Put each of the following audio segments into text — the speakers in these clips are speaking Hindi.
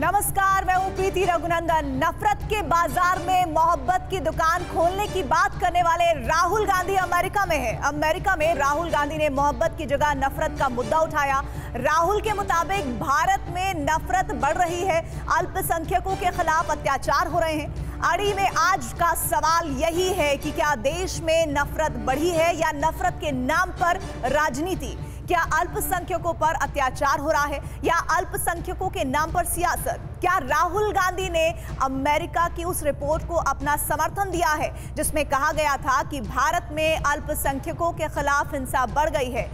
नमस्कार, मैं हूं प्रीति रघुनंदन। नफरत के बाजार में मोहब्बत की दुकान खोलने की बात करने वाले राहुल गांधी अमेरिका में है। अमेरिका में राहुल गांधी ने मोहब्बत की जगह नफरत का मुद्दा उठाया। राहुल के मुताबिक भारत में नफरत बढ़ रही है, अल्पसंख्यकों के खिलाफ अत्याचार हो रहे हैं। अड़ी में आज का सवाल यही है कि क्या देश में नफरत बढ़ी है या नफरत के नाम पर राजनीति? क्या अल्पसंख्यकों पर अत्याचार हो रहा है या अल्पसंख्यकों के नाम पर सियासत? क्या राहुल गांधी ने अमेरिका की उस रिपोर्ट को अपना समर्थन दिया है जिसमें कहा गया था कि भारत में अल्पसंख्यकों के खिलाफ हिंसा बढ़ गई है?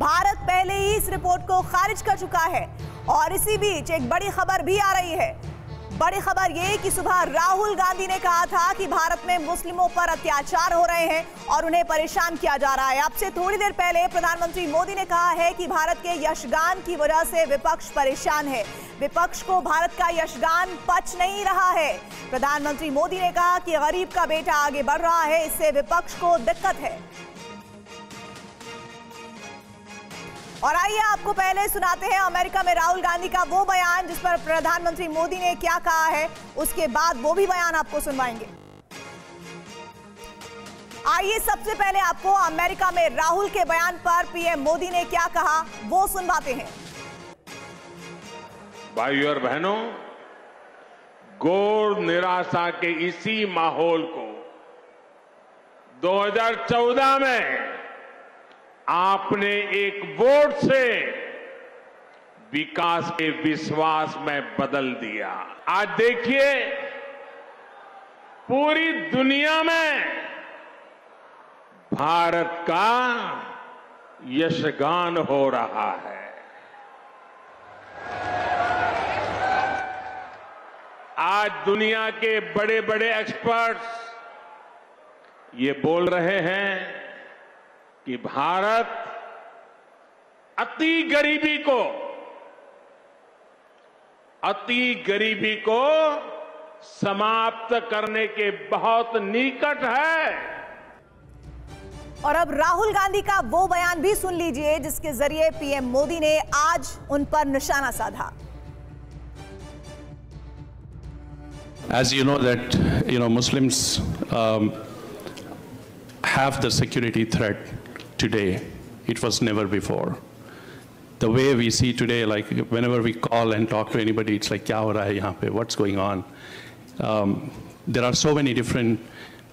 भारत पहले ही इस रिपोर्ट को खारिज कर चुका है। और इसी बीच एक बड़ी खबर भी आ रही है। बड़ी खबर ये कि सुबह राहुल गांधी ने कहा था कि भारत में मुस्लिमों पर अत्याचार हो रहे हैं और उन्हें परेशान किया जा रहा है। अब से थोड़ी देर पहले प्रधानमंत्री मोदी ने कहा है कि भारत के यशगान की वजह से विपक्ष परेशान है। विपक्ष को भारत का यशगान पच नहीं रहा है। प्रधानमंत्री मोदी ने कहा कि गरीब का बेटा आगे बढ़ रहा है, इससे विपक्ष को दिक्कत है। और आइए आपको पहले सुनाते हैं अमेरिका में राहुल गांधी का वो बयान जिस पर प्रधानमंत्री मोदी ने क्या कहा है, उसके बाद वो भी बयान आपको सुनवाएंगे। आइए सबसे पहले आपको अमेरिका में राहुल के बयान पर पीएम मोदी ने क्या कहा वो सुनवाते हैं। भाइयों और बहनों, घोर निराशा के इसी माहौल को 2014 में आपने एक वोट से विकास के विश्वास में बदल दिया। आज देखिए, पूरी दुनिया में भारत का यशगान हो रहा है। आज दुनिया के बड़े बड़े एक्सपर्ट्स ये बोल रहे हैं कि भारत अति गरीबी को समाप्त करने के बहुत निकट है। और अब राहुल गांधी का वो बयान भी सुन लीजिए जिसके जरिए पीएम मोदी ने आज उन पर निशाना साधा। As you know that Muslims have the security threat today. It was never before. The way we see today, like whenever we call and talk to anybody, it's like, kya ho raha hai yahan pe? What's going on? There are so many different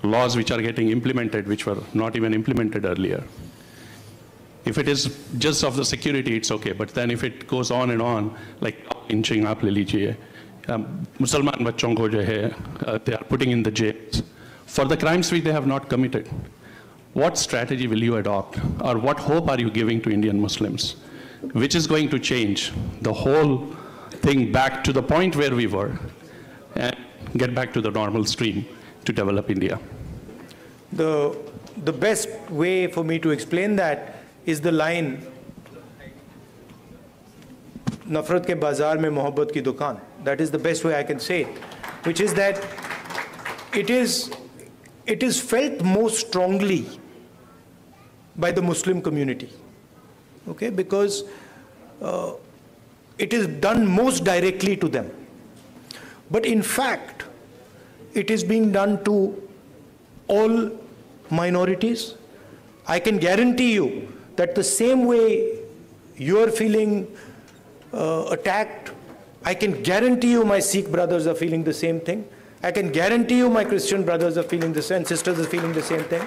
laws which are getting implemented, which were not even implemented earlier. If it is just of the security, it's okay. But then if it goes on and on, like lynching, aap le lijiye, Musalman bachon ko jo hai, they are putting in the jails for the crimes which they have not committed. What strategy will you adopt, or what hope are you giving to Indian Muslims, which is going to change the whole thing back to the point where we were and get back to the normal stream to develop India? The best way for me to explain that is the line, Nafrat ke bazaar mein mohabbat ki dukaan. That is the best way I can say it, which is that it is felt most strongly by the Muslim community, okay, because it is done most directly to them. But in fact, it is being done to all minorities. I can guarantee you that the same way you are feeling attacked, I can guarantee you my Sikh brothers are feeling the same thing. I can guarantee you my Christian brothers are feeling the same, sisters are feeling the same thing,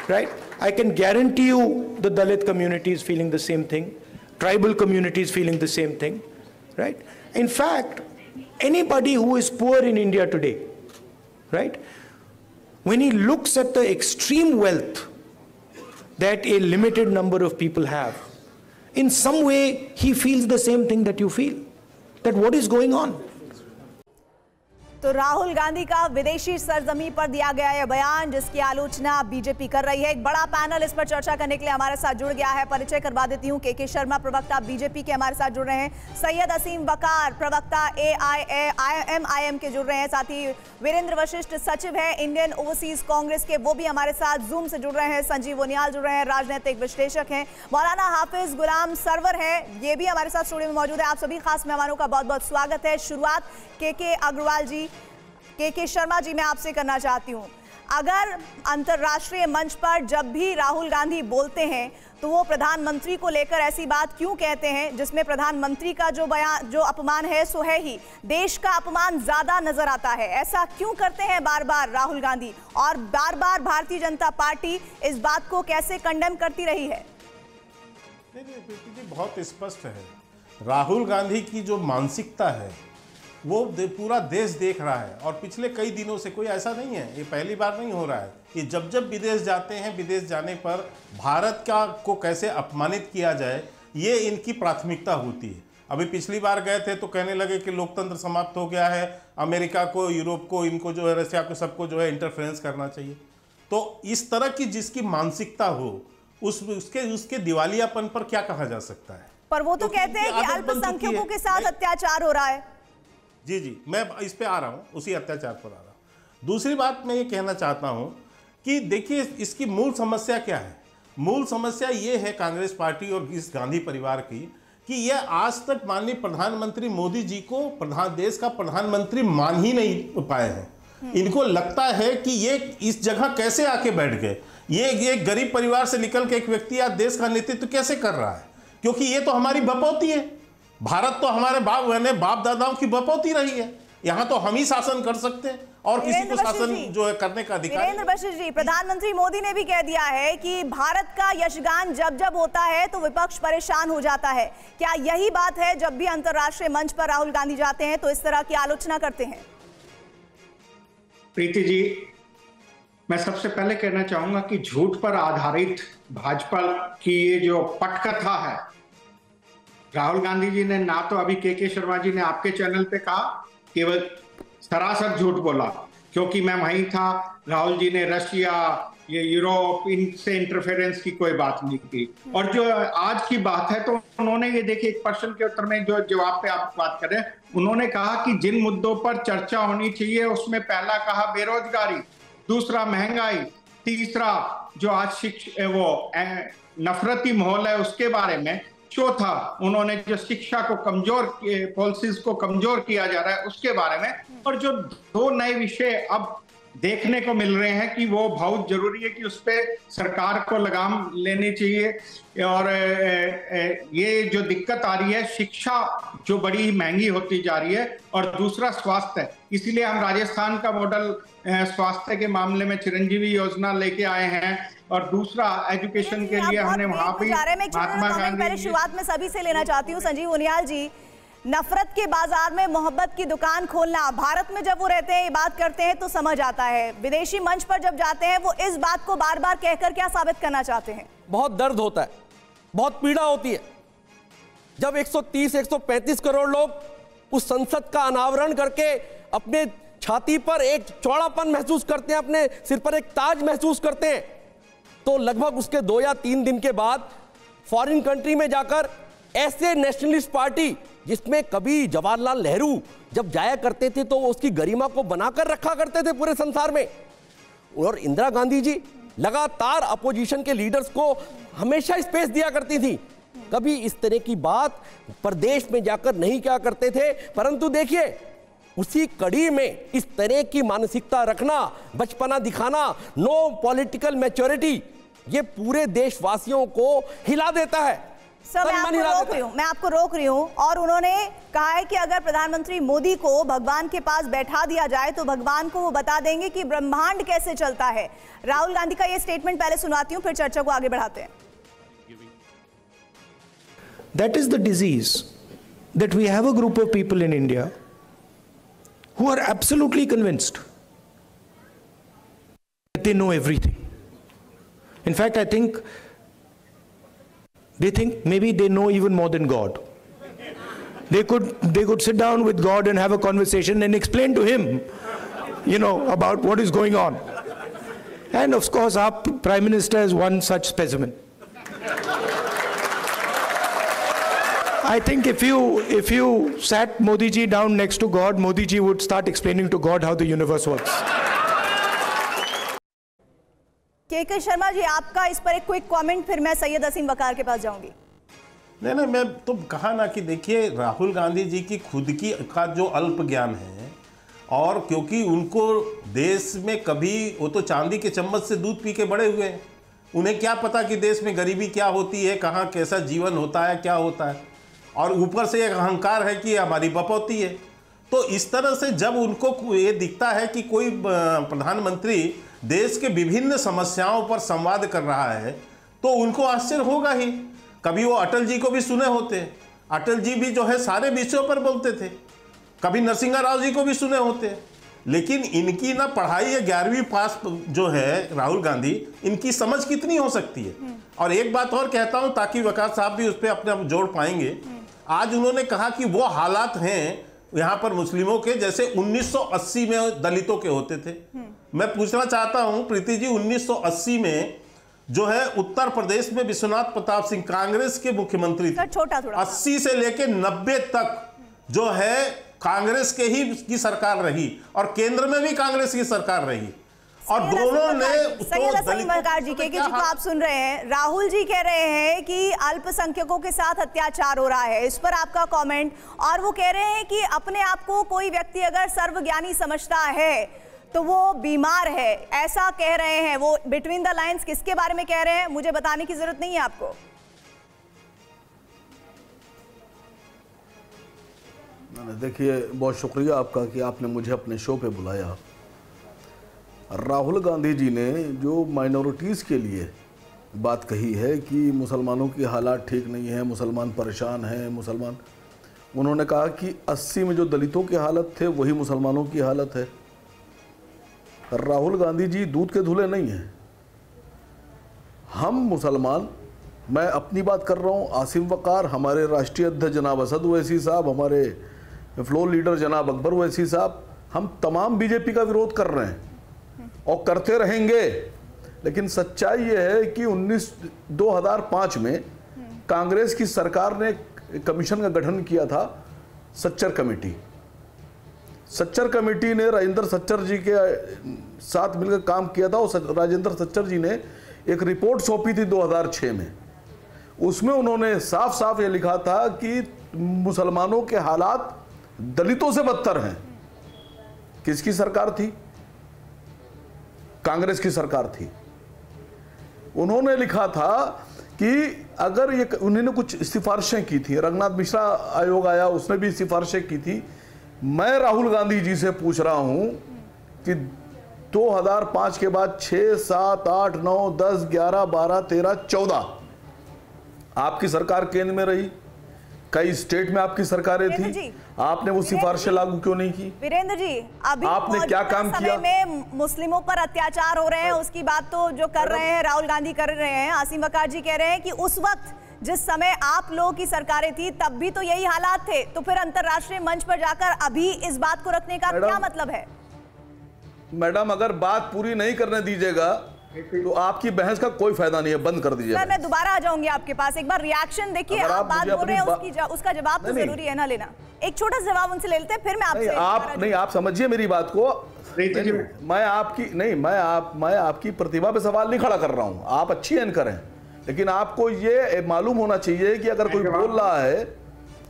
right? I can guarantee you the Dalit community is feeling the same thing, tribal communities feeling the same thing, right? In fact, anybody who is poor in India today, right, when he looks at the extreme wealth that a limited number of people have, in some way he feels the same thing that you feel, that what is going on? तो राहुल गांधी का विदेशी सरजमी पर दिया गया यह बयान, जिसकी आलोचना बीजेपी कर रही है। एक बड़ा पैनल इस पर चर्चा करने के लिए हमारे साथ जुड़ गया है। परिचय करवा देती हूं, के शर्मा प्रवक्ता बीजेपी के हमारे साथ जुड़ रहे हैं, सैयद असीम वकार प्रवक्ता AIM के जुड़ रहे हैं, साथ ही वीरेंद्र वशिष्ठ सचिव है इंडियन ओवरसीज कांग्रेस के, वो भी हमारे साथ जूम से जुड़ रहे हैं, संजीव उनियाल जुड़ रहे हैं, राजनीतिक विश्लेषक हैं, मौलाना हाफिज गुलाम सरवर है, ये भी हमारे साथ स्टूडियो में मौजूद है। आप सभी खास मेहमानों का बहुत बहुत स्वागत है। शुरुआत के अग्रवाल जी, के शर्मा जी, मैं आपसे करना चाहती हूं, अगर अंतर्राष्ट्रीय मंच पर जब भी राहुल गांधी बोलते हैं तो वो प्रधानमंत्री को लेकर ऐसी बात क्यों कहते हैं जिसमें प्रधानमंत्री का जो बयान, जो अपमान है सो है ही, देश का अपमान ज्यादा नजर आता है? ऐसा क्यों करते हैं बार बार राहुल गांधी, और बार बार भारतीय जनता पार्टी इस बात को कैसे कंडेम करती रही है? नहीं, बहुत स्पष्ट है। राहुल गांधी की जो मानसिकता है वो पूरा देश देख रहा है, और पिछले कई दिनों से, कोई ऐसा नहीं है, ये पहली बार नहीं हो रहा है, कि जब जब विदेश जाते हैं, विदेश जाने पर भारत को कैसे अपमानित किया जाए, ये इनकी प्राथमिकता होती है। अभी पिछली बार गए थे तो कहने लगे कि लोकतंत्र समाप्त हो गया है, अमेरिका को, यूरोप को, इनको जो है, रशिया को, सबको जो है इंटरफेरेंस करना चाहिए। तो इस तरह की जिसकी मानसिकता हो, उसके दिवालियापन पर क्या कहा जा सकता है? पर वो तो कहते हैं कि अल्पसंख्यकों के साथ अत्याचार हो रहा है। जी, मैं इस पे आ रहा हूँ, उसी अत्याचार पर आ रहा हूँ। दूसरी बात मैं ये कहना चाहता हूँ कि देखिए, इसकी मूल समस्या क्या है? मूल समस्या ये है कांग्रेस पार्टी और इस गांधी परिवार की, कि यह आज तक माननीय प्रधानमंत्री मोदी जी को देश का प्रधानमंत्री मान ही नहीं पाए हैं। इनको लगता है कि ये इस जगह कैसे आके बैठ गए, ये गरीब परिवार से निकल के एक व्यक्ति आज देश का नेतृत्व कैसे कर रहा है, क्योंकि ये तो हमारी बपौती है। भारत तो हमारे बाप दादाओं की बपौती रही है, यहाँ तो हम ही शासन कर सकते हैं और किसी को शासन जो है करने का अधिकार। वीरेंद्र वशिष्ठ जी, प्रधानमंत्री मोदी ने भी कह दिया है कि भारत का यशगान जब जब होता है तो विपक्ष परेशान हो जाता है। क्या यही बात है, जब भी अंतर्राष्ट्रीय मंच पर राहुल गांधी जाते हैं तो इस तरह की आलोचना करते हैं? प्रीति जी, मैं सबसे पहले कहना चाहूंगा कि झूठ पर आधारित भाजपा की ये जो पटकथा है, राहुल गांधी जी ने ना तो अभी के शर्मा जी ने आपके चैनल पे कहा, केवल सरासर झूठ बोला, क्योंकि मैं वहीं था। राहुल जी ने रशिया, ये यूरोप, इनसे इंटरफेरेंस की कोई बात नहीं की। और जो आज की बात है, तो उन्होंने ये देखिए, एक प्रश्न के उत्तर में जो जवाब पे आप बात कर रहे हैं, उन्होंने कहा कि जिन मुद्दों पर चर्चा होनी चाहिए, उसमें पहला कहा बेरोजगारी, दूसरा महंगाई, तीसरा जो आज नफरती माहौल है उसके बारे में, चौथा उन्होंने जो शिक्षा को कमजोर, पॉलिसीज को कमजोर किया जा रहा है उसके बारे में, और जो दो नए विषय अब देखने को मिल रहे हैं कि वो बहुत जरूरी है कि उस पर सरकार को लगाम लेनी चाहिए। और ये जो दिक्कत आ रही है, शिक्षा जो बड़ी महंगी होती जा रही है, और दूसरा स्वास्थ्य। इसीलिए हम राजस्थान का मॉडल स्वास्थ्य के मामले में चिरंजीवी योजना लेके आए हैं, और दूसरा एजुकेशन के लिए हमने वहां पे महात्मा गांधी। पहले शुरुआत में सभी से लेना चाहती हूँ, संजीव उनियाल जी, नफरत के बाजार में मोहब्बत की दुकान खोलना, भारत में जब वो रहते हैं, ये बात करते हैं तो समझ आता है, विदेशी मंच पर जब जाते हैं वो इस बात को बार बार कहकर क्या साबित करना चाहते हैं? बहुत दर्द होता है, बहुत पीड़ा होती है जब 130-135 करोड़ लोग उस संसद का अनावरण करके अपने छाती पर एक चौड़ापन महसूस करते हैं, अपने सिर पर एक ताज महसूस करते हैं, तो लगभग उसके 2 या 3 दिन के बाद फॉरेन कंट्री में जाकर ऐसे नेशनलिस्ट पार्टी, जिसमें कभी जवाहरलाल नेहरू जब जाया करते थे तो उसकी गरिमा को बनाकर रखा करते थे पूरे संसार में, और इंदिरा गांधी जी लगातार अपोजिशन के लीडर्स को हमेशा स्पेस दिया करती थी, कभी इस तरह की बात प्रदेश में जाकर नहीं क्या करते थे। परंतु देखिए, उसी कड़ी में इस तरह की मानसिकता रखना, बचपना दिखाना, नो पॉलिटिकल मैच्योरिटी, ये पूरे देशवासियों को हिला देता है। सर, मैं आपको रोक रही हूँ, और उन्होंने कहा है कि अगर प्रधानमंत्री मोदी को भगवान के पास बैठा दिया जाए तो भगवान को वो बता देंगे कि ब्रह्मांड कैसे चलता है। राहुल गांधी का ये स्टेटमेंट पहले सुनाती हूँ, फिर चर्चा को आगे बढ़ाते हैं। That is the disease, that we have a group of people in India who are absolutely convinced that they know everything. In fact, I think they think maybe they know even more than God. they could sit down with God and have a conversation and explain to him, about what is going on. And of course, our Prime Minister is one such specimen. I think if you sat Modi ji down next to God, Modi ji would start explaining to God how the universe works. के शर्मा जी, आपका इस पर एक क्विक कमेंट, फिर मैं सैयद असीम वकार के पास जाऊंगी। नहीं, मैं तो कहा ना कि देखिए, राहुल गांधी जी की खुद की का जो अल्प ज्ञान है, और क्योंकि उनको देश में कभी, वो तो चांदी के चम्मच से दूध पी के बड़े हुए हैं, उन्हें क्या पता कि देश में गरीबी क्या होती है, कहाँ कैसा जीवन होता है, क्या होता है, और ऊपर से एक अहंकार है कि हमारी बपौती है। तो इस तरह से जब उनको ये दिखता है कि कोई प्रधानमंत्री देश के विभिन्न समस्याओं पर संवाद कर रहा है, तो उनको आश्चर्य होगा ही। कभी वो अटल जी को भी सुने होते, अटल जी भी जो है सारे विषयों पर बोलते थे, कभी नरसिंह राव जी को भी सुने होते, लेकिन इनकी ना पढ़ाई या 11वीं पास जो है राहुल गांधी, इनकी समझ कितनी हो सकती है। और एक बात और कहता हूं, ताकि वकार साहब भी उस पर अपने जोड़ पाएंगे। आज उन्होंने कहा कि वो हालात हैं यहाँ पर मुस्लिमों के जैसे 1980 में दलितों के होते थे। मैं पूछना चाहता हूं प्रीति जी, 1980 में जो है उत्तर प्रदेश में विश्वनाथ प्रताप सिंह कांग्रेस के मुख्यमंत्री थे। 80 से लेकर 90 तक जो है कांग्रेस के ही की सरकार रही, और केंद्र में भी कांग्रेस की सरकार रही, और दोनों ने सैयद असीम वकार जी, के जी को आप सुन रहे हैं, राहुल जी कह रहे हैं कि अल्पसंख्यकों के साथ अत्याचार हो रहा है, इस पर आपका कमेंट। और वो कह रहे हैं कि अपने आप को कोई व्यक्ति अगर सर्वज्ञानी समझता है तो वो बीमार है, ऐसा कह रहे हैं वो। बिटवीन द लाइन्स किसके बारे में कह रहे हैं, मुझे बताने की जरूरत नहीं है आपको। देखिए, बहुत शुक्रिया आपका कि आपने मुझे अपने शो पे बुलाया। राहुल गांधी जी ने जो माइनॉरिटीज़ के लिए बात कही है कि मुसलमानों की हालात ठीक नहीं है, मुसलमान परेशान हैं, मुसलमान, उन्होंने कहा कि 80 में जो दलितों की हालत थे वही मुसलमानों की हालत है। राहुल गांधी जी दूध के धुले नहीं हैं। हम मुसलमान, मैं अपनी बात कर रहा हूँ, आसिम वकार, हमारे राष्ट्रीय अध्यक्ष जनाब असद ओवैसी साहब, हमारे फ्लोर लीडर जनाब अकबर ओवैसी साहब, हम तमाम बीजेपी का विरोध कर रहे हैं और करते रहेंगे। लेकिन सच्चाई ये है कि 2005 में कांग्रेस की सरकार ने कमीशन का गठन किया था, सच्चर कमेटी। सच्चर कमेटी ने राजेंद्र सच्चर जी के साथ मिलकर काम किया था, और राजेंद्र सच्चर जी ने एक रिपोर्ट सौंपी थी 2006 में। उसमें उन्होंने साफ साफ ये लिखा था कि मुसलमानों के हालात दलितों से बदतर हैं। किसकी सरकार थी? कांग्रेस की सरकार थी। उन्होंने लिखा था कि अगर ये, उन्होंने कुछ सिफारिशें की थी, रंगनाथ मिश्रा आयोग आया, उसने भी सिफारिशें की थी। मैं राहुल गांधी जी से पूछ रहा हूं कि 2005 के बाद 6, 7, 8, 9, 10, 11, 12, 13, 14 आपकी सरकार केंद्र में रही, कई स्टेट में आपकी सरकारें थी, आपने वो सिफारिशें लागू क्यों नहीं की? वीरेंद्र जी, अभी आपने क्या काम किया? में मुस्लिमों पर अत्याचार हो रहे हैं, उसकी बात तो जो कर रहे हैं राहुल गांधी कर रहे हैं। आसिम वकार जी कह रहे हैं कि उस वक्त जिस समय आप लोगों की सरकारें थी तब भी तो यही हालात थे, तो फिर अंतरराष्ट्रीय मंच पर जाकर अभी इस बात को रखने का क्या मतलब है? मैडम, अगर बात पूरी नहीं करने दीजिएगा तो आपकी बहस का कोई फायदा नहीं है, बंद कर दीजिए। मैं दोबारा आ जाऊंगी आपके पास, एक बार रिएक्शन देखिए। आप बात बोल रहे हैं, उसका जवाब तो जरूरी है ना लेना। एक छोटा सा जवाब उनसे ले लेते हैं, फिर मैं आपसे। आप समझिए मेरी बात को। मैं आपकी प्रतिभा पे सवाल नहीं खड़ा कर रहा हूं, आप अच्छी एंकर हैं, लेकिन आपको ये मालूम होना चाहिए कि अगर कोई बोल रहा है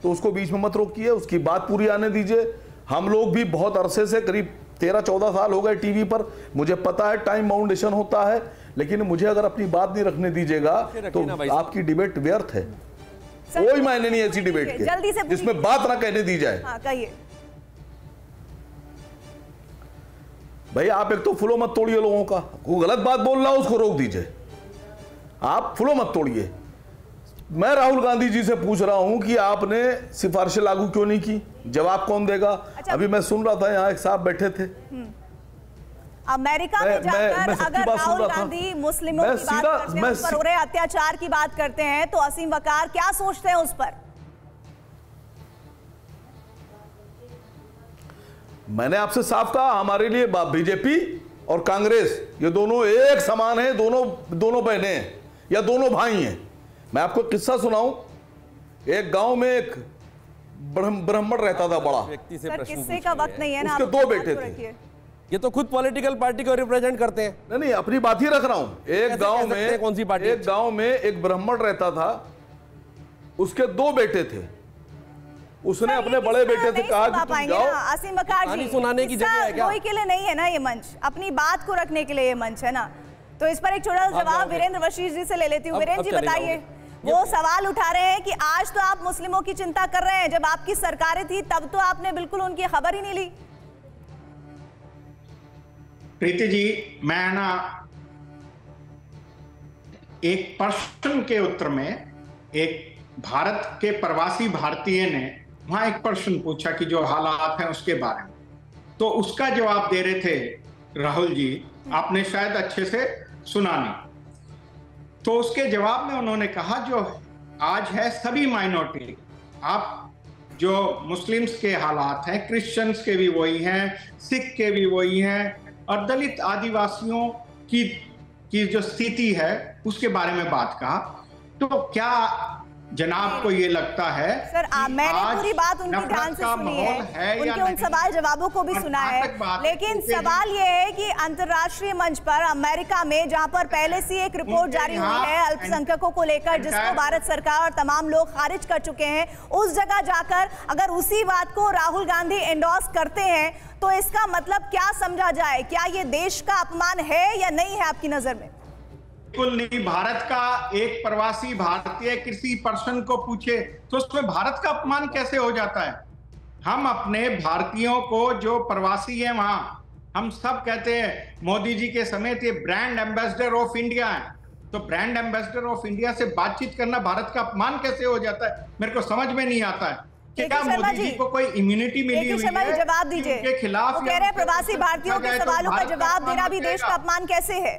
तो उसको बीच में मत रोकिए, उसकी बात पूरी आने दीजिए। हम लोग भी बहुत अरसे से, करीब 13-14 साल हो गए टीवी पर, मुझे पता है टाइम बाउंडेशन होता है, लेकिन मुझे अगर अपनी बात नहीं रखने दीजिएगा तो आपकी डिबेट व्यर्थ है। कोई मायने नहीं ऐसी डिबेट के जिसमें बात ना कहने दी जाए। कहिए भाई, आप एक तो फुलो मत तोड़िए लोगों का, कोई गलत बात बोल रहा है उसको रोक दीजिए, आप फुलो मत तोड़िए। मैं राहुल गांधी जी से पूछ रहा हूं कि आपने सिफारिशें लागू क्यों नहीं की, जवाब कौन देगा? अच्छा, अभी मैं सुन रहा था, यहाँ एक साहब बैठे थे अमेरिका में जाकर, अगर राहुल गांधी मुस्लिमों की बात करते हैं, उस पर हो रहे अत्याचार की बात करते हैं, तो असीम वकार क्या सोचते हैं उस पर? मैंने आपसे साफ कहा, हमारे लिए बीजेपी और कांग्रेस ये दोनों एक समान है, दोनों बहनें हैं या दोनों भाई हैं। मैं आपको किस्सा सुनाऊं। एक गांव में एक ब्राह्मण रहता था बड़ा। व्यक्ति से सर किस्से का वक्त नहीं है ना, उसके दो बेटे थे। ये तो खुद पॉलिटिकल पार्टी को रिप्रेजेंट करते हैं। नहीं, अपनी बात ही रख रहा हूं। एक गांव में कौन सी पार्टी? एक गांव में एक ब्राह्मण रहता था, उसके दो बेटे थे। उसने अपने बड़े बेटे से कहा कि तुम जाओ। आसिम बकार जी, सुनाने की जगह है क्या? कोई के लिए नहीं है ना ये मंच, अपनी बात को रखने के लिए ये मंच है ना। तो इस पर एक छोटा सा जवाब वीरेंद्र वशीष जी से ले लेती हूँ। वीरेंद्र जी बताइए, वो सवाल उठा रहे हैं कि आज तो आप मुस्लिमों की चिंता कर रहे हैं, जब आपकी सरकारें थी तब तो आपने बिल्कुल उनकी खबर ही नहीं ली। प्रीति जी, मैं ना एक प्रश्न के उत्तर में एक भारत के प्रवासी भारतीय ने वहां एक प्रश्न पूछा कि जो हालात हैं उसके बारे में, तो उसका जवाब दे रहे थे राहुल जी, आपने शायद अच्छे से सुना नहीं। तो उसके जवाब में उन्होंने कहा जो आज है सभी माइनॉरिटी, आप जो मुस्लिम्स के हालात हैं, क्रिश्चियंस के भी वही हैं, सिख के भी वही हैं, और दलित आदिवासियों की जो स्थिति है उसके बारे में बात कहा। तो क्या जनाब को ये लगता है? सर मैंने पूरी बात उनकी ध्यान से सुनी है, उनके उन सवाल जवाबों को भी सुना है, लेकिन सवाल ये है कि अंतर्राष्ट्रीय मंच पर अमेरिका में, जहां पर पहले से एक रिपोर्ट जारी हुई है अल्पसंख्यकों को लेकर, जिसको भारत सरकार और तमाम लोग खारिज कर चुके हैं, उस जगह जाकर अगर उसी बात को राहुल गांधी एंडोर्स करते हैं तो इसका मतलब क्या समझा जाए? क्या ये देश का अपमान है या नहीं है आपकी नजर में? बिल्कुल नहीं। भारत का एक प्रवासी भारतीय किसी पर्सन को पूछे तो उसमें भारत का अपमान कैसे हो जाता है? हम अपने भारतीयों को जो प्रवासी हैं वहां, हम सब कहते हैं मोदी जी के समेत ये ब्रांड एम्बेसडर ऑफ इंडिया है, तो ब्रांड एम्बेसडर ऑफ इंडिया से बातचीत करना भारत का अपमान कैसे हो जाता है? मेरे को समझ में नहीं आता है। क्या मोदी जी को कोई इम्यूनिटी मिली हुई है? जवाब दीजिए। उनके खिलाफ कह रहे प्रवासी भारतीयों के सवालों का जवाब देना भी देश का अपमान कैसे है?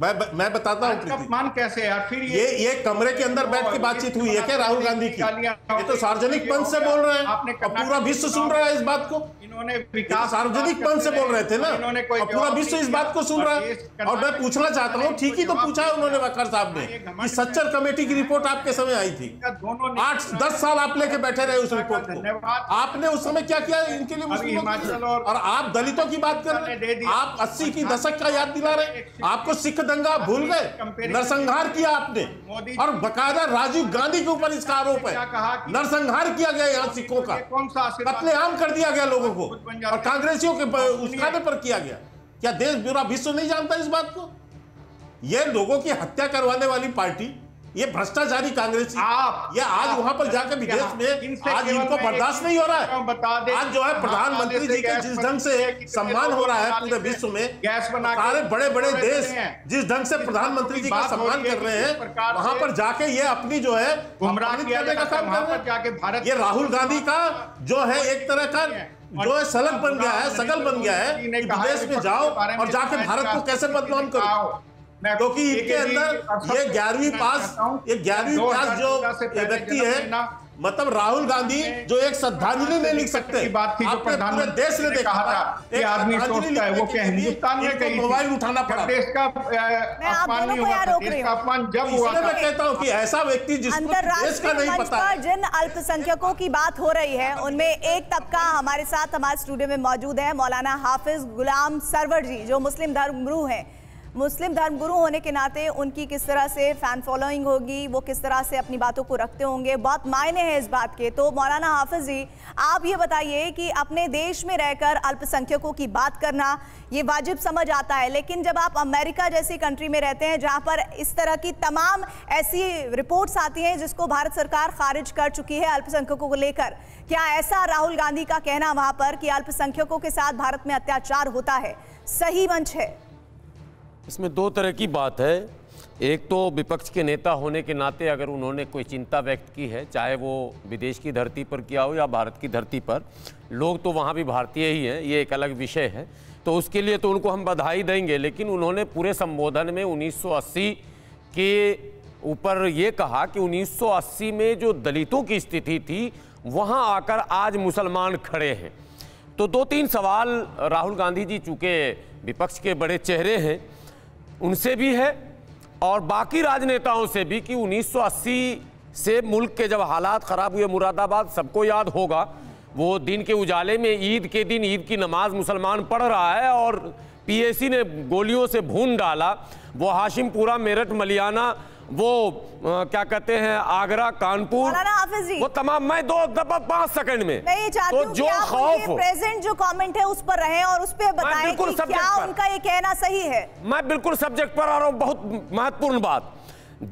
मैं बताता हूँ अपमान कैसे है? फिर ये कमरे के अंदर बैठ के बातचीत हुई है क्या राहुल गांधी की? ये तो सार्वजनिक मंच से बोल रहे हैं और पूरा विश्व सुन रहा है इस बात को। इन्होंने सार्वजनिक मंच से बोल रहे थे ना, और पूरा विश्व इस बात को सुन रहा है। और मैं पूछना चाहता हूँ, ठीक ही तो पूछा है उन्होंने वकार साहब ने कि सच्चर कमेटी की रिपोर्ट आपके समय आई थी, 8-10 साल आप लेके बैठे रहे उस रिपोर्ट को। आपने उस समय क्या किया इनके लिए मुस्लिमों? और आप दलितों की बात कर रहे हैं, आप 80 की दशक का याद दिला रहे हैं। आपको सिख दंगा भूल गए? नरसंहार किया आपने, और बकायदा राजीव गांधी के ऊपर इसका आरोप है, नरसंहार किया गया यहाँ सिखों का, कत्लेआम कर दिया गया लोगों को, और कांग्रेसियों के उस्काने पर किया गया। क्या देश पूरा विश्व नहीं जानता इस बात को? ये लोगों की हत्या करवाने वाली पार्टी, ये भ्रष्टाचारी कांग्रेसी, ये आज वहां पर जाकर विदेश में आज इनको बर्दाश्त नहीं हो रहा है। आज जो है प्रधानमंत्री जी के जिस ढंग से सम्मान हो रहा है पूरे विश्व में, सारे बड़े बड़े देश जिस ढंग से प्रधानमंत्री जी का सम्मान कर रहे हैं, वहां पर जाके ये अपनी जो है अपमानित करने का काम कर रहे हैं। ये राहुल गांधी का जो है एक तरह का जो है सलग बन गया है, सगल बन गया है कि विदेश में जाओ और जाके भारत को कैसे बदनाम करो, क्योंकि इनके अंदर ये 11वीं पास जो व्यक्ति है, मतलब राहुल गांधी जो एक श्रद्धांजलि नहीं लिख सकते। बात थी जो प्रधानमंत्री देश ने देखा था कि आदमी सोचता है वो क्या हिंदुस्तान में कहीं मोबाइल उठाना पड़ा, देश का अपमान नहीं हुआ, देश का अपमान जब हुआ। मैं कहता हूँ कि ऐसा व्यक्ति जिसको देश का नहीं पता है। जिन अल्पसंख्यकों की बात हो रही है उनमें एक तबका हमारे साथ हमारे स्टूडियो में मौजूद है, मौलाना हाफिज गुलाम सरवर जी, जो मुस्लिम धर्मगुरु हैं। मुस्लिम धर्मगुरु होने के नाते उनकी किस तरह से फैन फॉलोइंग होगी, वो किस तरह से अपनी बातों को रखते होंगे, बहुत मायने हैं इस बात के। तो मौलाना हाफिज जी, आप ये बताइए कि अपने देश में रहकर अल्पसंख्यकों की बात करना ये वाजिब समझ आता है, लेकिन जब आप अमेरिका जैसी कंट्री में रहते हैं जहां पर इस तरह की तमाम ऐसी रिपोर्ट्स आती हैं जिसको भारत सरकार खारिज कर चुकी है अल्पसंख्यकों को लेकर, क्या ऐसा राहुल गांधी का कहना वहां पर कि अल्पसंख्यकों के साथ भारत में अत्याचार होता है सही मंच है? इसमें दो तरह की बात है। एक तो विपक्ष के नेता होने के नाते अगर उन्होंने कोई चिंता व्यक्त की है, चाहे वो विदेश की धरती पर किया हो या भारत की धरती पर, लोग तो वहाँ भी भारतीय ही हैं, ये एक अलग विषय है, तो उसके लिए तो उनको हम बधाई देंगे। लेकिन उन्होंने पूरे संबोधन में 1980 के ऊपर ये कहा कि 1980 में जो दलितों की स्थिति थी वहाँ आकर आज मुसलमान खड़े हैं। तो 2-3 सवाल राहुल गांधी जी, चूंकि विपक्ष के बड़े चेहरे हैं, उनसे भी है और बाकी राजनेताओं से भी कि 1980 से मुल्क के जब हालात खराब हुए, मुरादाबाद सबको याद होगा, वो दिन के उजाले में ईद के दिन ईद की नमाज मुसलमान पढ़ रहा है और पीएसी ने गोलियों से भून डाला। वो हाशिमपुरा, मेरठ, मलियाना, वो क्या कहते हैं, आगरा, कानपुर, वो तमाम, मैं 5 सेकंड में मैं ये चाहती हूं कि आप उनके प्रेजेंट जो कमेंट है उस पर रहें और उस पर बताएं कि क्या उनका ये कहना सही है। मैं बिल्कुल सब्जेक्ट पर आ रहा हूं। बहुत महत्वपूर्ण बात,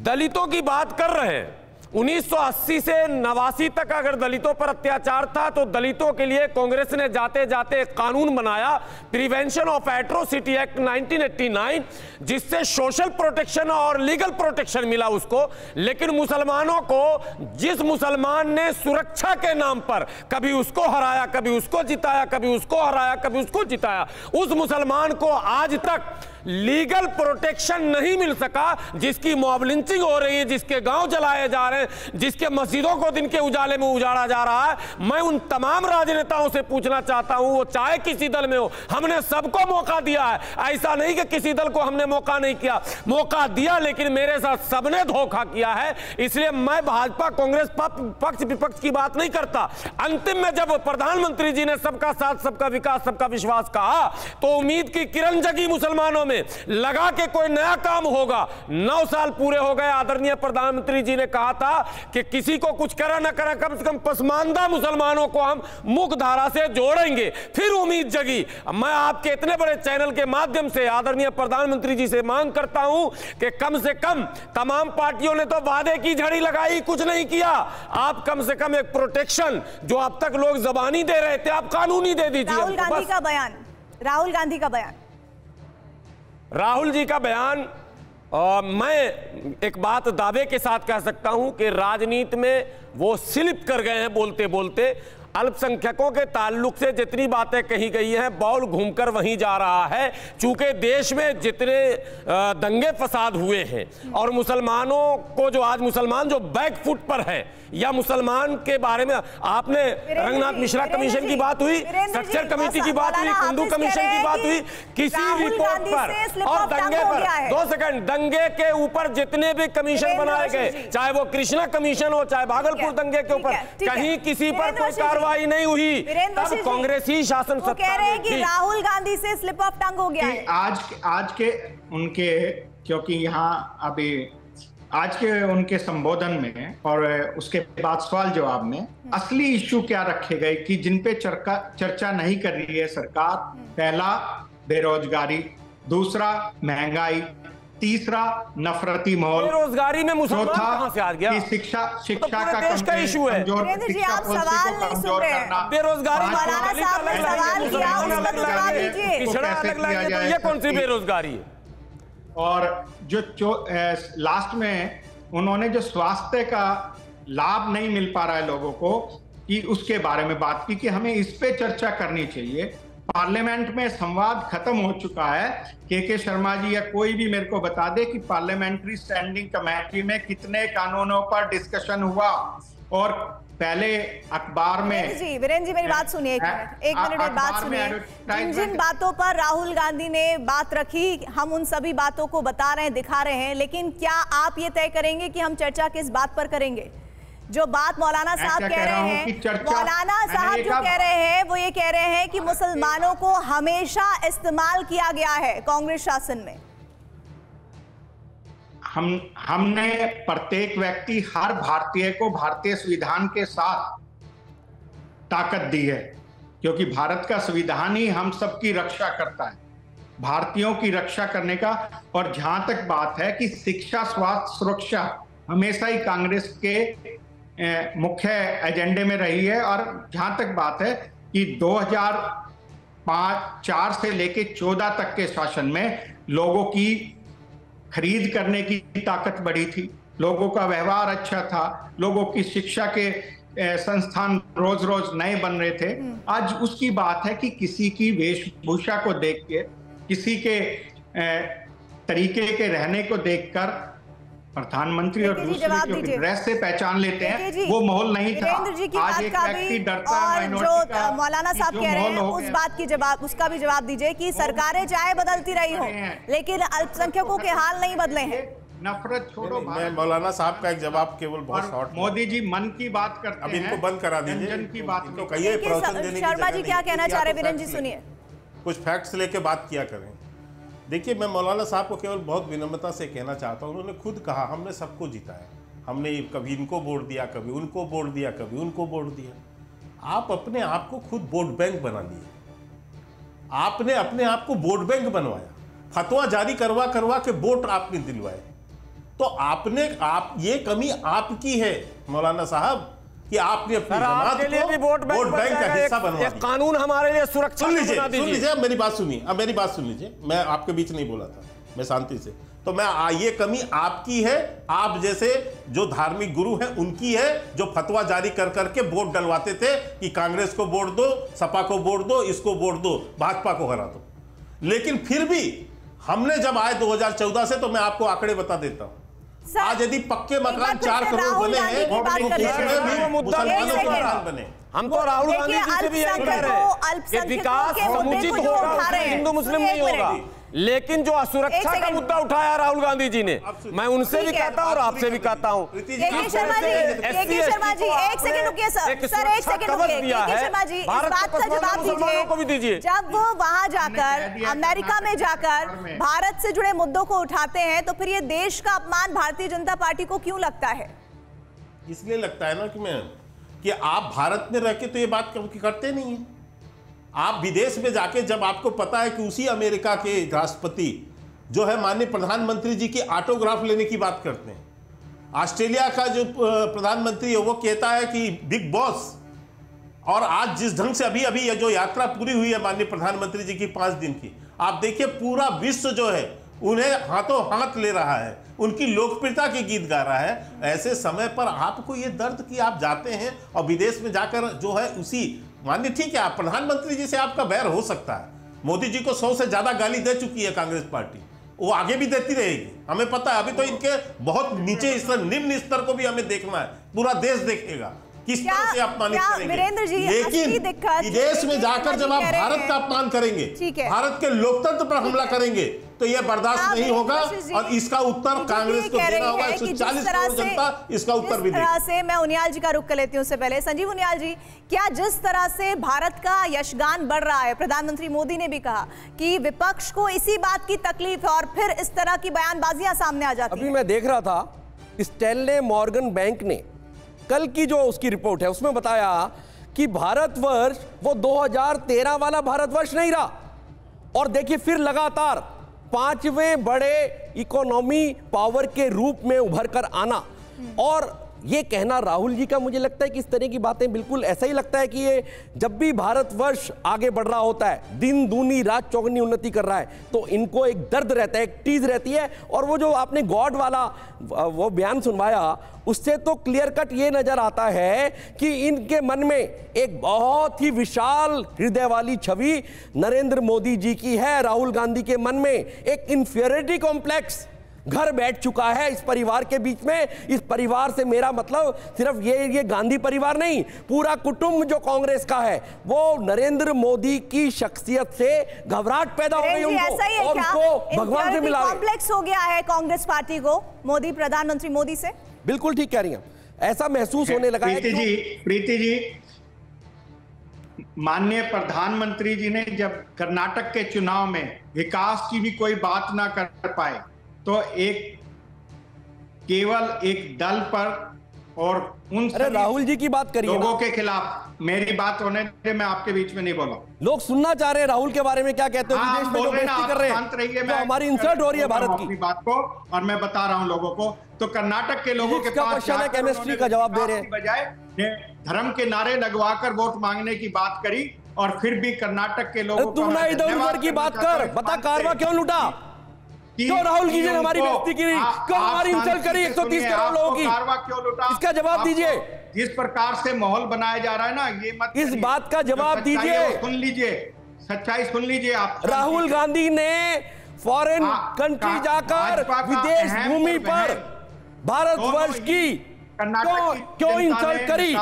दलितों की बात कर रहे हैं। 1980 से 89 तक अगर दलितों पर अत्याचार था तो दलितों के लिए कांग्रेस ने जाते जाते एक कानून बनाया, प्रिवेंशन ऑफ एट्रोसिटी एक्ट 1989, जिससे सोशल प्रोटेक्शन और लीगल प्रोटेक्शन मिला उसको। लेकिन मुसलमानों को, जिस मुसलमान ने सुरक्षा के नाम पर कभी उसको हराया, कभी उसको जिताया, कभी उसको हराया, कभी उसको जिताया, उस मुसलमान को आज तक लीगल प्रोटेक्शन नहीं मिल सका। जिसकी मॉब लिंचिंग हो रही है, जिसके गांव जलाए जा रहे हैं, जिसके मस्जिदों को दिन के उजाले में उजाड़ा जा रहा है। मैं उन तमाम राजनेताओं से पूछना चाहता हूं, वो चाहे किसी दल में हो, हमने सबको मौका दिया है। ऐसा नहीं कि किसी दल को हमने मौका नहीं किया, मौका दिया, लेकिन मेरे साथ सबने धोखा किया है। इसलिए मैं भाजपा कांग्रेस पक्ष विपक्ष की बात नहीं करता। अंतिम में जब प्रधानमंत्री जी ने सबका साथ, सबका विकास, सबका विश्वास कहा, तो उम्मीद की किरण जगी मुसलमानों में, लगा के कोई नया काम होगा। 9 साल पूरे हो गए। आदरणीय प्रधानमंत्री जी ने कहा था कि किसी को कुछ करा ना करा, कम से कम पसमानदा मुसलमानों को हम मुख्य धारा से जोड़ेंगे। फिर उम्मीद जगी। मैं आपके इतने बड़े चैनल के माध्यम से आदरणीय प्रधानमंत्री जी से मांग करता हूं कि कम से कम, तमाम पार्टियों ने तो वादे की झड़ी लगाई, कुछ नहीं किया। आप कम से कम एक प्रोटेक्शन जो अब तक लोग जबानी दे रहे थे, आप कानूनी दे दीजिए। राहुल गांधी का बयान, राहुल गांधी का बयान, राहुल जी का बयान, मैं एक बात दावे के साथ कह सकता हूं कि राजनीति में वो स्लिप कर गए हैं बोलते बोलते। अल्पसंख्यकों के ताल्लुक से जितनी बातें कही गई हैं, बॉल घूमकर वहीं जा रहा है। चूंकि देश में जितने दंगे फसाद हुए हैं और मुसलमानों को, जो आज मुसलमान जो बैक फुट पर है, या मुसलमान के बारे में आपने रंगनाथ मिश्रा कमीशन की बात हुई, स्ट्रक्चर कमेटी की बात हुई, कुंडू कमीशन की बात हुई, किसी रिपोर्ट पर और दंगे पर, 2 सेकंड, दंगे के ऊपर जितने भी कमीशन बनाए गए, चाहे वो कृष्णा कमीशन हो, चाहे भागलपुर दंगे के ऊपर, कहीं किसी पर कोई कार्रवाई नहीं हुई। तब कांग्रेस ही शासन सत्ता कह रहे हैं कि राहुल गांधी से स्लिप ऑफ टंग हो गया है। आज के उनके, क्योंकि यहाँ अभी आज के उनके संबोधन में और उसके बाद सवाल जवाब में असली इश्यू क्या रखे गए कि जिन पे चर्चा नहीं कर रही है सरकार। पहला, बेरोजगारी, दूसरा महंगाई, तीसरा नफरती माहौल, बेरोजगारी में मुसलमान कहां से आ गया, कि शिक्षा का देश का इशू है। आप सवाल नहीं सुन रहे हैं। बेरोजगारी, मौलाना साहब ने सवाल किया, उसका जवाब दीजिए। पिछड़ा अलग लगे तो ये कौन सी बेरोजगारी है? और जो लास्ट में उन्होंने जो स्वास्थ्य का लाभ नहीं मिल पा रहा है लोगों को, कि उसके बारे में बात की कि हमें इस पे चर्चा करनी चाहिए। पार्लियामेंट में संवाद खत्म हो चुका है। के शर्मा जी या कोई भी मेरे को बता दे कि पार्लियामेंट्री स्टैंडिंग कमेटी में कितने कानूनों पर डिस्कशन हुआ। और पहले अखबार में, वीरेंद्र जी मेरी बात सुनिए, एक मिनट में बात सुनिए। जिन बातों पर राहुल गांधी ने बात रखी, हम उन सभी बातों को बता रहे हैं, दिखा रहे हैं, लेकिन क्या आप ये तय करेंगे कि हम चर्चा किस बात पर करेंगे? जो बात मौलाना साहब कह रहे हैं, मौलाना साहब जो कह रहे हैं वो ये कह रहे हैं कि मुसलमानों को हमेशा इस्तेमाल किया गया है कांग्रेस शासन में। हमने प्रत्येक व्यक्ति, हर भारतीय को भारतीय संविधान के साथ ताकत दी है, क्योंकि भारत का संविधान ही हम सबकी रक्षा करता है, भारतीयों की रक्षा करने का। और जहां तक बात है कि शिक्षा, स्वास्थ्य, सुरक्षा हमेशा ही कांग्रेस के मुख्य एजेंडे में रही है। और जहां तक बात है कि 2004 से लेके 14 तक के शासन में लोगों की खरीद करने की ताकत बढ़ी थी, लोगों का व्यवहार अच्छा था, लोगों की शिक्षा के संस्थान रोज रोज नए बन रहे थे। आज उसकी बात है कि किसी की वेशभूषा को देख के, किसी के तरीके के रहने को देखकर प्रधानमंत्री और जवाब दूसरे दीजिए। ड्रेस से पहचान लेते हैं, वो माहौल नहीं था। वीरेंद्र जी की आज बात एक का व्यक्ति भी डरता है और माइनॉरिटी का, जो मौलाना साहब जो कह रहे माहौल हैं हो उस गया। बात की जवाब, उसका भी जवाब दीजिए कि सरकारें चाहे बदलती रही हो लेकिन अल्पसंख्यकों के हाल नहीं बदले हैं। नफरत छोड़ो। मैं मौलाना साहब का एक जवाब केवल बहुत शॉर्ट। मोदी जी मन की बात करते हैं, अब इनको बंद करा दीजिए, जन की बात इनको कहिए प्रवचन देने की शर्मा जगह जी क्या नहीं। कहना चाह रहे या तो वीरेंद्र जी, फैक्ट्स सुनिए। कुछ फैक्ट्स लेके बात किया करें। देखिए, मैं मौलाना साहब को केवल बहुत विनम्रता से कहना चाहता हूँ, उन्होंने खुद कहा हमने सबको जिताया, हमने कभी इनको वोट दिया, कभी उनको वोट दिया, कभी उनको वोट दिया। आप अपने आप को खुद वोट बैंक बना लिए, आपने अपने आप को वोट बैंक बनवाया, फतवा जारी करवा करवा के वोट आपने दिलवाए। तो आप ये कमी आपकी है मौलाना साहब कि आपने अपनी जमात को वोट बैंक का हिस्सा बनवा दिया। कानून हमारे लिए सुरक्षा सुन लीजिए, मेरी बात सुनिए, अब मेरी बात सुन लीजिए, मैं आपके बीच नहीं बोला था, मैं शांति से। तो मैं ये कमी आपकी है, आप जैसे जो धार्मिक गुरु हैं उनकी है, जो फतवा जारी कर करके वोट डलवाते थे कि कांग्रेस को वोट दो, सपा को वोट दो, इसको वोट दो, भाजपा को हरा दो। लेकिन फिर भी हमने जब आए 2014 से, तो मैं आपको आंकड़े बता देता हूं, आज यदि पक्के मकान 4 करोड़ बने हैं तो उसमें भी मुसलमानों के मकान बने। हम तो राहुल गांधी जी से भी यही कह रहे हैं कि विकास समुचित होगा, उसमें हिंदू मुस्लिम नहीं होगा। लेकिन जो असुरक्षा का मुद्दा उठाया राहुल गांधी जी ने, मैं उनसे भी कहता हूं और आपसे भी कहता हूं। शर्मा जी एक सेकंड रुकिए सर, एक सेकंड रुकिए। शर्मा जी इस बात का जवाब दीजिए, जब वो वहां जाकर अमेरिका में जाकर भारत से जुड़े मुद्दों को उठाते हैं तो फिर ये देश का अपमान भारतीय जनता पार्टी को क्यों लगता है? इसलिए लगता है ना कि आप भारत में रह के तो ये बात करते नहीं है। आप विदेश में जाके जब आपको पता है कि उसी अमेरिका के राष्ट्रपति जो है माननीय प्रधानमंत्री जी की ऑटोग्राफ लेने की बात करते हैं, ऑस्ट्रेलिया का जो प्रधानमंत्री है वो कहता है कि बिग बॉस, और आज जिस ढंग से अभी ये जो यात्रा पूरी हुई है माननीय प्रधानमंत्री जी की 5 दिन की, आप देखिए पूरा विश्व जो है उन्हें हाथों हाथ ले रहा है, उनकी लोकप्रियता के गीत गा रहा है। ऐसे समय पर आपको ये दर्द कि आप जाते हैं और विदेश में जाकर जो है उसी माननीय, ठीक है आप प्रधानमंत्री जी से आपका बैर हो सकता है, मोदी जी को 100 से ज्यादा गाली दे चुकी है कांग्रेस पार्टी, वो आगे भी देती रहेगी, हमें पता है। अभी तो इनके बहुत नीचे स्तर, निम्न स्तर को भी हमें देखना है, पूरा देश देखेगा किस तरह से अपमानित करेंगे। लेकिन विदेश में जाकर जब आप भारत का अपमान करेंगे, भारत के लोकतंत्र पर हमला करेंगे, तो यह बर्दाश्त नहीं होगा और इसका उत्तर कांग्रेस को देना होगा। 140 करोड़ जनता इसका उत्तर भी देगी। से मैं उनियाल जी का रुख कर लेती हूं। उससे पहले संजीव उनियाल जी, क्या जिस तरह से भारत का यशगान बढ़ रहा है, प्रधानमंत्री मोदी ने भी कहा कि विपक्ष को इसी बात की तकलीफ है और फिर इस तरह की बयानबाजियां सामने आ जाती हैं। अभी मैं देख रहा था स्टैनले मॉर्गन बैंक ने कल की जो उसकी रिपोर्ट है उसमें बताया कि भारतवर्ष वो 2013 वाला भारतवर्ष नहीं रहा, और देखिए फिर लगातार 5वें बड़े इकोनॉमी पावर के रूप में उभर कर आना। और ये कहना राहुल जी का, मुझे लगता है कि इस तरह की बातें बिल्कुल ऐसा ही लगता है कि ये जब भी भारतवर्ष आगे बढ़ रहा होता है, दिन दूनी रात चौगुनी उन्नति कर रहा है, तो इनको एक दर्द रहता है, एक टीज रहती है। और वो जो आपने गॉड वाला वो बयान सुनवाया, उससे तो क्लियर कट ये नजर आता है कि इनके मन में एक बहुत ही विशाल हृदय वाली छवि नरेंद्र मोदी जी की है। राहुल गांधी के मन में एक इंफीरियरिटी कॉम्प्लेक्स घर बैठ चुका है इस परिवार के बीच में। इस परिवार से मेरा मतलब सिर्फ ये गांधी परिवार नहीं, पूरा कुटुंब जो कांग्रेस का है, वो नरेंद्र मोदी की शख्सियत से घबराहट पैदा हो गई उनको, और उसको भगवान से मिला कॉम्प्लेक्स हो गया है कांग्रेस पार्टी को मोदी, प्रधानमंत्री मोदी से। बिल्कुल ठीक कह रही हैं, ऐसा महसूस होने लगा है। प्रीति जी, माननीय प्रधानमंत्री जी ने जब कर्नाटक के चुनाव में विकास की भी कोई बात ना कर पाए, तो केवल एक दल पर और उन राहुल जी की बात करिए लोगों के खिलाफ। मेरी बात होने दे, मैं आपके बीच में नहीं बोला। लोग सुनना चाह रहे हैं राहुल के बारे में क्या कहते हो, विदेश में जो बेइज्जती कर रहे हैं, तो हमारी इंसल्ट हो रही है भारत की बात को, और मैं बता रहा हूं लोगों को। तो कर्नाटक के लोगों के पास केमिस्ट्री का जवाब दे रहे हैं, बजाय धर्म के नारे लगवाकर वोट मांगने की बात करी, और फिर भी कर्नाटक के लोगों तुम ना इधर उधर की बात कर, बता कारवा क्यों लूटा, क्यों राहुल जी ने हमारी बेइज्जती की, क्यों हमारी इंसल्ट करी 130 करोड़ लोगों की, कारवा क्यों लूटा, इसका जवाब दीजिए। जिस प्रकार से माहौल बनाया जा रहा है ना, ये मत, इस बात का जवाब दीजिए, सुन लीजिए, सच्चाई सुन लीजिए आप। राहुल गांधी ने फॉरेन कंट्री जाकर विदेश भूमि पर भारतवर्ष की क्यों इंसल्ट करी?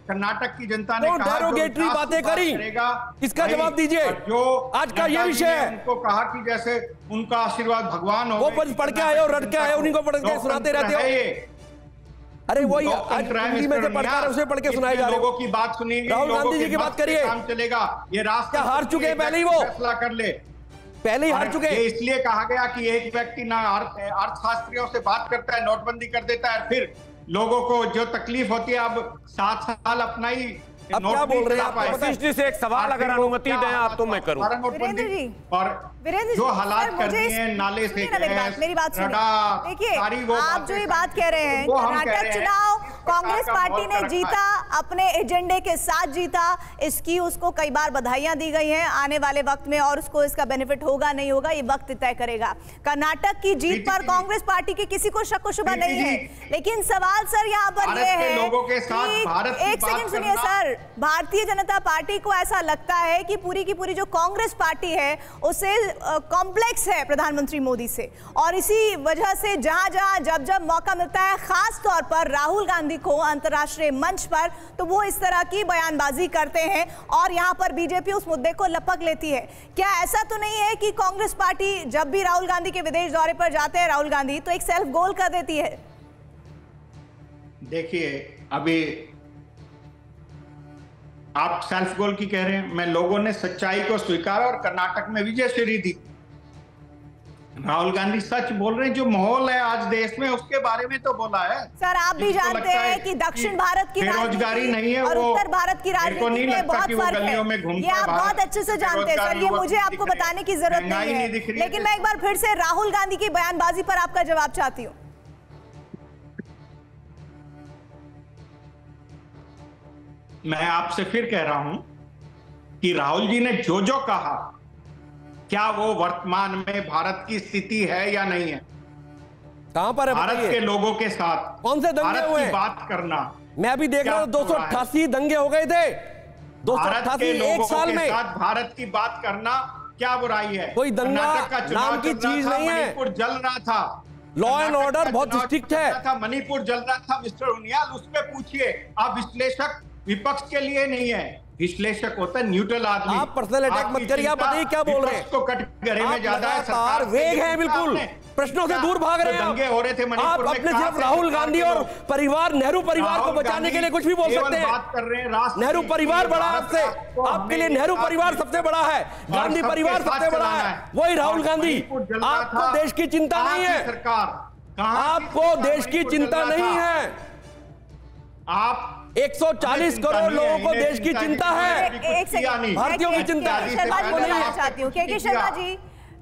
कर्नाटक की जनता ने डेरोगेटरी बातें करी, इसका जवाब दीजिए। जो आज का ये विषय है, उनको कहा कि जैसे उनका आशीर्वाद भगवान हो, वो पढ़ के आए और रट के आए, उन्हीं को पढ़ के सुनाते रहते हो। अरे वही हिंदी में से पढ़कर उसे पढ़ के सुनाए जा रहे लोगों की बात सुनिए, राहुल गांधी जी की बात करिए, काम चलेगा। ये रास्ता हार चुके हैं पहले ही, वो फैसला कर ले, पहले ही हार चुके। इसलिए कहा गया कि एक व्यक्ति ना अर्थशास्त्रियों से बात करता है, नोटबंदी कर देता है, फिर लोगों को जो तकलीफ होती है, अब 7 साल अपना ही अब क्या बोल रहे हैं आप? वशिष्ठ से एक सवाल अगर अनुमति दें आप तो मैं करूं। वीरेंद्र जी, और जो हालात कर दिए हैं, नाले से मेरी बात सुनिए। देखिए, आप जो ये बात कह रहे हैं, कर्नाटक चुनाव कांग्रेस पार्टी ने जीता, अपने एजेंडे के साथ जीता, इसकी उसको कई बार बधाइयां दी गई हैं आने वाले वक्त में, और उसको इसका बेनिफिट होगा नहीं होगा ये वक्त तय करेगा। कर्नाटक की जीत पर कांग्रेस पार्टी के किसी को शक शुबा नहीं है, लेकिन सवाल सर यहाँ पर यह है, एक सेकंड सुनिए सर, भारतीय जनता पार्टी को ऐसा लगता है कि पूरी की पूरी जो कांग्रेस पार्टी है उसे कॉम्प्लेक्स है प्रधानमंत्री मोदी से, और इसी वजह से जहां जहां जब जब मौका मिलता है, खास तौर पर राहुल गांधी को अंतर्राष्ट्रीय मंच पर, तो वो इस तरह की बयानबाजी करते हैं और यहां पर बीजेपी उस मुद्दे को लपक लेती है। क्या ऐसा तो नहीं है कि कांग्रेस पार्टी जब भी राहुल गांधी के विदेश दौरे पर जाते हैं राहुल गांधी, तो एक सेल्फ गोल कर देती है? देखिए, अभी आप सेल्फ गोल की कह रहे हैं, मैं लोगों ने सच्चाई को स्वीकारा और कर्नाटक में विजय श्री दी। राहुल गांधी सच बोल रहे हैं, जो माहौल है आज देश में उसके बारे में तो बोला है। सर, आप भी जानते हैं कि दक्षिण भारत की बेरोजगारी नहीं है, और उत्तर भारत की राजनीति में बहुत फर्क है, ये आप बहुत अच्छे से जानते हैं सर, ये मुझे आपको बताने की जरूरत नहीं है। लेकिन मैं एक बार फिर से राहुल गांधी की बयानबाजी पर आपका जवाब चाहती हूँ। मैं आपसे फिर कह रहा हूं कि राहुल जी ने जो जो कहा, क्या वो वर्तमान में भारत की स्थिति है या नहीं है? कहां पर है भारत के लोगों के साथ कौन से दंगे हुए? बात करना, मैं अभी देख रहा हूं 288 दंगे हो गए थे, 288 एक साल में। भारत की बात करना क्या बुराई है? कोई दंगा नाम की चीज नहीं है। मणिपुर जल रहा था, लॉ एंड ऑर्डर बहुत स्ट्रिक्ट है। मणिपुर जल रहा था मिस्टर उनियाल, उस पर पूछिए। आप विश्लेषक विपक्ष के लिए नहीं है, विश्लेषक होता है न्यूट्रल आदमी। आप पर्सनल अटैक मत करिए, आप बताइए क्या बोल रहे हैं? को कटघरे में ज्यादा है, सरकार वेग है, बिल्कुल प्रश्नों से दूर भाग रहे हैं। दंगे हो रहे थे आप अपने सिर्फ राहुल गांधी और परिवार, नेहरू परिवार को बचाने के लिए कुछ भी बोल सकते हैं। बात कर रहे हैं, नेहरू परिवार बड़ा आपसे, आपके लिए नेहरू परिवार सबसे बड़ा है, गांधी परिवार सबसे बड़ा है, वही राहुल गांधी। आपको देश की चिंता नहीं है, सरकार आपको देश की चिंता नहीं है। आप 140 करोड़ लोगों को देश की चिंता है, भारतीयों की चिंता है। चाहती हूँ के शर्मा जी,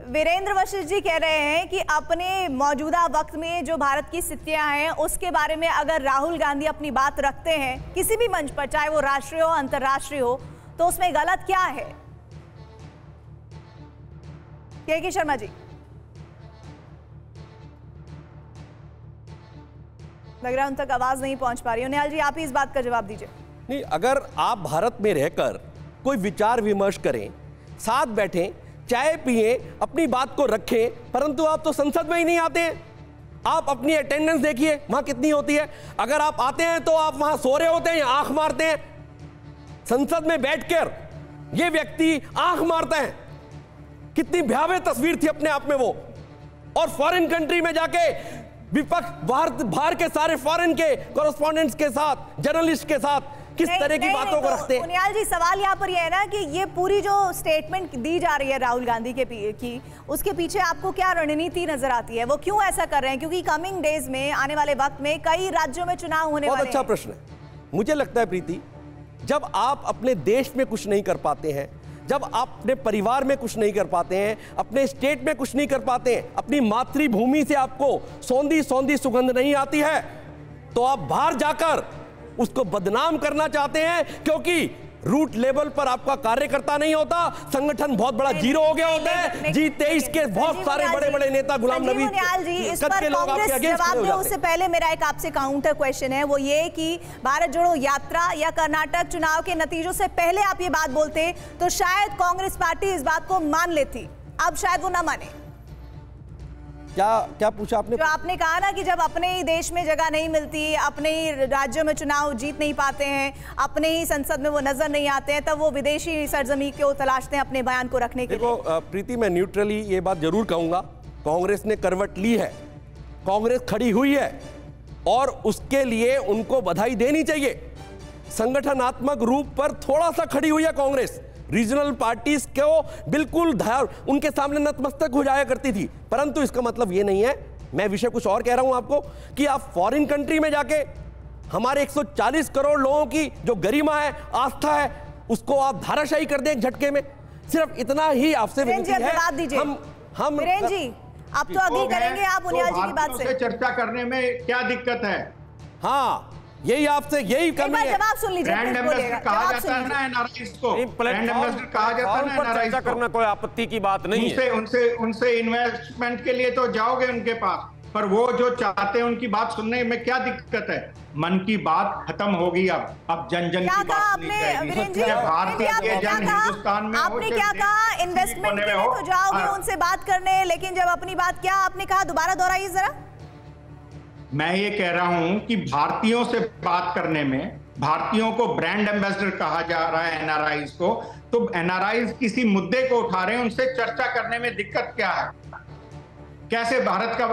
वीरेंद्र वशिष्ठ जी कह रहे हैं कि अपने मौजूदा वक्त में जो भारत की स्थितियां हैं उसके बारे में अगर राहुल गांधी अपनी बात रखते हैं किसी भी मंच पर, चाहे वो राष्ट्रीय हो अंतर्राष्ट्रीय हो, तो उसमें गलत क्या है? के शर्मा जी, लग रहा है उन तक आवाज नहीं पहुंच पा रही। उनियाल जी, आप ही इस बात का जवाब दीजिए। नहीं, अगर आप भारत में रहकर कोई विचार विमर्श करें, साथ बैठें, चाय पिए, अपनी बात को रखें, परंतु आप तो संसद में ही नहीं आते हैं। आप अपनी अटेंडेंस देखिए वहां कितनी होती है। अगर आप आते हैं तो आप वहां सो रहे होते हैं या आंख मारते हैं। संसद में बैठकर ये व्यक्ति आंख मारता है, कितनी भयावह तस्वीर थी अपने आप में वो। और फॉरेन कंट्री में जाके विपक्ष बाहर के सारे फॉरेन के कॉरेस्पॉन्डेंट्स के साथ, जर्नलिस्ट के साथ किस तरह की बातों को रखते हैं। उनियाल जी, सवाल यहाँ पर यह है ना कि ये पूरी जो स्टेटमेंट दी जा रही है राहुल गांधी की, उसके पीछे आपको क्या रणनीति नजर आती है? वो क्यों ऐसा कर रहे हैं? क्योंकि कमिंग डेज में, आने वाले वक्त में कई राज्यों में चुनाव होने वाले हैं। बहुत अच्छा प्रश्न है। मुझे लगता है प्रीति, जब आप अपने देश में कुछ नहीं कर पाते हैं, जब आप अपने परिवार में कुछ नहीं कर पाते हैं, अपने स्टेट में कुछ नहीं कर पाते हैं, अपनी मातृभूमि से आपको सौंधी सौंधी सुगंध नहीं आती है, तो आप बाहर जाकर उसको बदनाम करना चाहते हैं, क्योंकि रूट लेवल पर आपका कार्यकर्ता नहीं होता, संगठन बहुत बड़ा जीरो हो गया होता है। G23 के बहुत सारे बड़े बड़े नेता, गुलाम नबी इस पर कांग्रेस जवाब दे, उससे पहले मेरा एक आपसे काउंटर क्वेश्चन है, वो ये कि भारत जोड़ो यात्रा या कर्नाटक चुनाव के नतीजों से पहले आप ये बात बोलते तो शायद कांग्रेस पार्टी इस बात को मान लेती, अब शायद वो ना माने। क्या पूछा आपने? जो आपने कहा ना कि जब अपने ही देश में जगह नहीं मिलती, अपने ही राज्यों में चुनाव जीत नहीं पाते हैं, अपने ही संसद में वो नजर नहीं आते हैं, तब वो विदेशी सरजमी को तलाशते हैं अपने बयान को रखने के लिए। देखो प्रीति, मैं न्यूट्रली ये बात जरूर कहूंगा, कांग्रेस ने करवट ली है, कांग्रेस खड़ी हुई है और उसके लिए उनको बधाई देनी चाहिए। संगठनात्मक रूप पर थोड़ा सा खड़ी हुई है कांग्रेस, रीजनल पार्टीज को बिल्कुल उनके सामने नतमस्तक हो जाया करती थी, परंतु इसका मतलब ये नहीं है, मैं विषय कुछ और कह रहा हूं आपको, कि आप फॉरेन कंट्री में जाके हमारे 140 करोड़ लोगों की जो गरिमा है, आस्था है, उसको आप धाराशाही कर दें एक झटके में। सिर्फ इतना ही आपसे विनती है। हम वीरेन जी, आप तो अग्री करेंगे आप उनियाल जी की बात से। चर्चा करने में क्या दिक्कत है? हाँ, यही आपसे यही करना है। जवाब सुन लीजिए, ब्रांड एम्बेसडर कहा जाता है ना एनआरआई को, ब्रांड एम्बेसडर कहा जाता है ना एनआरआई को। करना कोई आपत्ति की बात नहीं है। उनसे इन्वेस्टमेंट के लिए तो जाओगे उनके पास, पर वो जो चाहते हैं उनकी बात सुनने में क्या दिक्कत है? मन की बात खत्म होगी, अब जन जन की बात सुनी जाएगी। भारतीय जन हिंदुस्तान में आपने क्या कहा? इन्वेस्टमेंट के लिए तो जाओगे उनसे बात करने, लेकिन जब अपनी बात, क्या आपने कहा? दोबारा दोहराइए जरा। मैं ये कह रहा हूं कि भारतीयों से बात करने में, भारतीयों को ब्रांड एम्बेसडर कहा जा रहा है एनआरआईज को, तो एनआरआईज किसी मुद्दे को उठा रहे हैं, उनसे चर्चा करने में दिक्कत क्या है? कैसे भारत का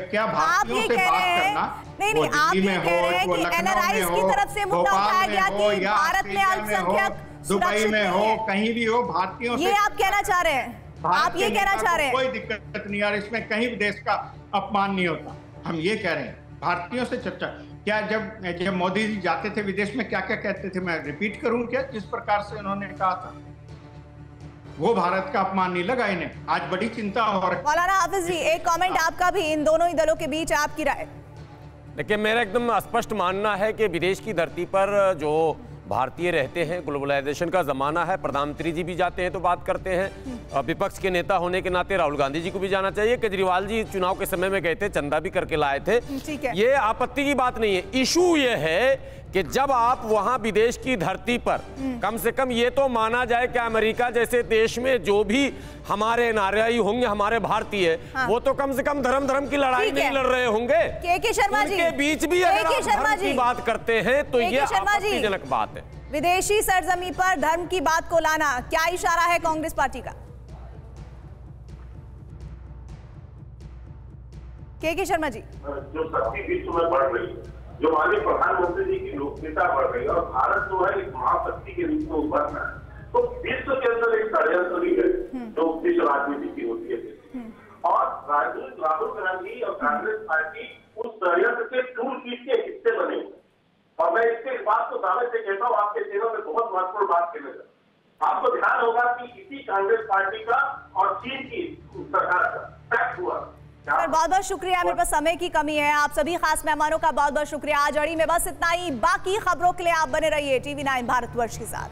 क्या भारतीयों से बात करना? नहीं, आप ये कह रहे हैं कि एनआरआईज की तरफ से मुद्दा उठाया गया कि भारत में अल्पसंख्यक दुबई में हो, कहीं भी हो, भारतीयों से, ये आप कहना चाह रहे हैं? आप ये कहना चाह रहे हैं? कोई दिक्कत नहीं यार, इसमें कहीं भी देश का अपमान नहीं होता। हम ये कह रहे हैं भारतीयों से चर्चा। क्या जब मोदी जी जाते थे विदेश में क्या क्या कहते थे? मैं रिपीट करूं क्या? जिस प्रकार से उन्होंने कहा था, वो भारत का अपमान नहीं लगा इन्हें? आज बड़ी चिंता हो रही है। मौलाना हाफिज जी, एक कमेंट आपका भी, इन दोनों ही दलों के बीच आपकी राय। देखिए, मेरा एकदम स्पष्ट मानना है कि विदेश की धरती पर जो भारतीय रहते हैं, ग्लोबलाइजेशन का जमाना है, प्रधानमंत्री जी भी जाते हैं तो बात करते हैं, विपक्ष के नेता होने के नाते राहुल गांधी जी को भी जाना चाहिए। केजरीवाल जी चुनाव के समय में गए थे, चंदा भी करके लाए थे, ये आपत्ति की बात नहीं है। इशू ये है कि जब आप वहां विदेश की धरती पर, कम से कम ये तो माना जाए कि अमेरिका जैसे देश में जो भी हमारे एनआरआई होंगे, हमारे भारतीय, वो तो कम से कम धर्म की लड़ाई नहीं लड़ रहे होंगे। के शर्मा जी के बीच भी अगर आप धर्म की बात करते हैं तो ये आपत्तिजनक बात है। विदेशी सरजमी पर धर्म की बात को लाना, क्या इशारा है कांग्रेस पार्टी का? के शर्मा जी, जो शक्ति विश्व में बढ़ रही है, जो माननीय प्रधानमंत्री जी की लोकप्रियता बढ़ रही है और भारत जो है एक महाशक्ति के रूप में उभर रहा है, तो विश्व के अंदर एक षड्यंत्र भी है जो विश्व राजनीति की होती है, और राहुल गांधी और कांग्रेस पार्टी उस षड्यंत्र के टूल किट के हिस्से बने हुए। और मैं इसके बात को दावे से कहता हूँ, आपके चैनल में बहुत महत्वपूर्ण बात कहने का, आपको ध्यान होगा कि इसी कांग्रेस पार्टी का और चीन की सरकार का टैक्स हुआ। सर बहुत बहुत शुक्रिया, मेरे पास समय की कमी है। आप सभी खास मेहमानों का बहुत बहुत शुक्रिया। आज अड़ी में बस इतना ही, बाकी खबरों के लिए आप बने रहिए TV9 भारतवर्ष के साथ।